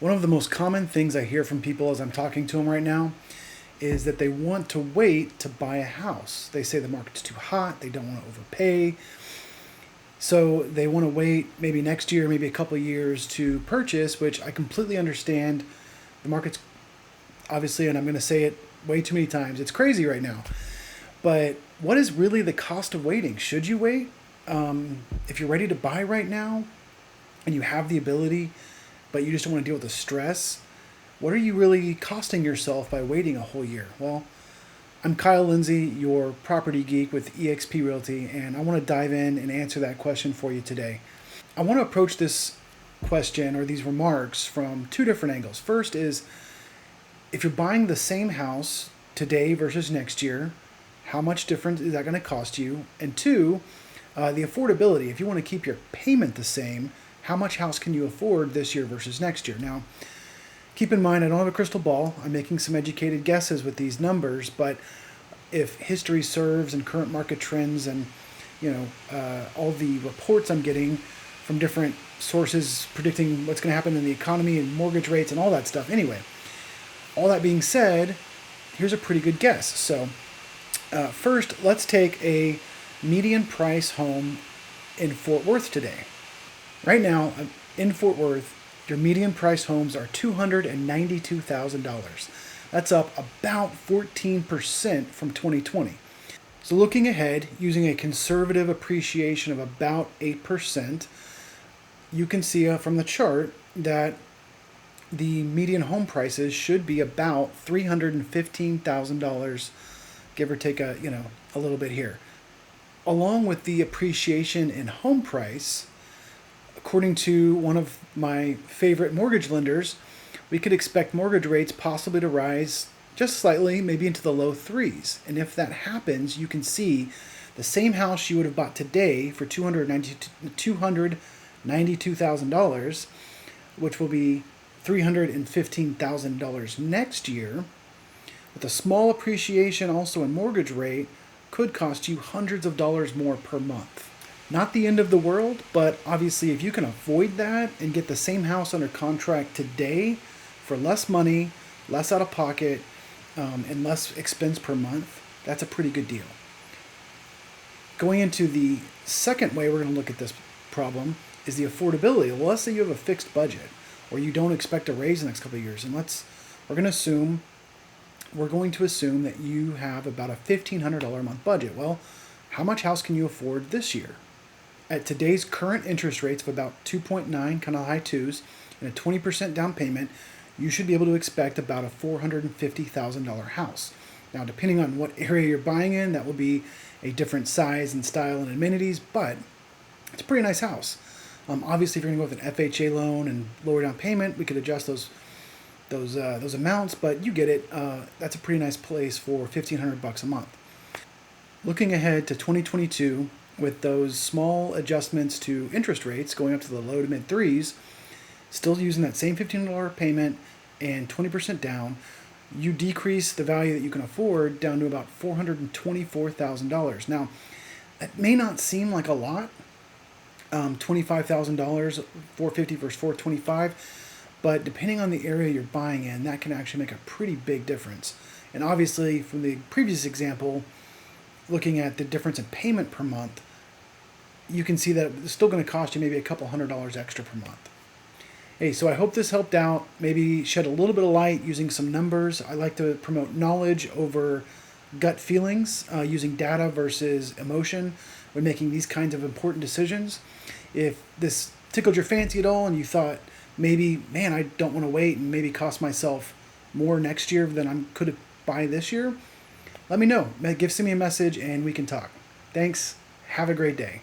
One of the most common things I hear from people as I'm talking to them right now is that they want to wait to buy a house. They say the market's too hot, they don't want to overpay, so they want to wait maybe next year, maybe a couple of years to purchase, which I completely understand. The market's obviously, and I'm going to say it way too many times, it's crazy right now. But what is really the cost of waiting? Should you wait? If you're ready to buy right now and you have the ability, but you just don't want to deal with the stress, what are you really costing yourself by waiting a whole year? Well, I'm Kiel Lindsey, your property geek with eXp Realty, and I want to dive in and answer that question for you today. I want to approach this question or these remarks from two different angles. First is, if you're buying the same house today versus next year, how much difference is that going to cost you? And two, the affordability. If you want to keep your payment the same, how much house can you afford this year versus next year? Now, keep in mind, I don't have a crystal ball. I'm making some educated guesses with these numbers, but if history serves and current market trends and all the reports I'm getting from different sources predicting what's going to happen in the economy and mortgage rates and all that stuff. Anyway, all that being said, here's a pretty good guess. So first, let's take a median price home in Fort Worth today. Right now, in Fort Worth, your median price homes are $292,000. That's up about 14% from 2020. So looking ahead, using a conservative appreciation of about 8%, you can see from the chart that the median home prices should be about $315,000, give or take a little bit here. Along with the appreciation in home price, according to one of my favorite mortgage lenders, we could expect mortgage rates possibly to rise just slightly, maybe into the low threes. And if that happens, you can see the same house you would have bought today for $292,000, which will be $315,000 next year, with a small appreciation also in mortgage rate, could cost you hundreds of dollars more per month. Not the end of the world, but obviously if you can avoid that and get the same house under contract today for less money, less out of pocket, and less expense per month, that's a pretty good deal. Going into the second way we're going to look at this problem is the affordability. Well, let's say you have a fixed budget or you don't expect a raise in the next couple of years, and we're going to assume that you have about a $1,500 a month budget. Well, how much house can you afford this year? At today's current interest rates of about 2.9, kind of high twos, and a 20% down payment, you should be able to expect about a $450,000 house. Now, depending on what area you're buying in, that will be a different size and style and amenities, but it's a pretty nice house. Obviously, if you're going to go with an FHA loan and lower down payment, we could adjust those amounts, but you get it. That's a pretty nice place for $1,500 a month. Looking ahead to 2022, with those small adjustments to interest rates going up to the low to mid threes, still using that same $1,500 payment and 20% down, you decrease the value that you can afford down to about $424,000. Now, that may not seem like a lot, $25,000, $450 versus $425, but depending on the area you're buying in, that can actually make a pretty big difference. And obviously, from the previous example, looking at the difference in payment per month, you can see that it's still going to cost you maybe a couple $100 extra per month. Hey, so I hope this helped out, maybe shed a little bit of light using some numbers. I like to promote knowledge over gut feelings, using data versus emotion when making these kinds of important decisions. If this tickled your fancy at all and you thought, maybe, man, I don't want to wait and maybe cost myself more next year than I could buy this year, let me know. Send me a message and we can talk. Thanks. Have a great day.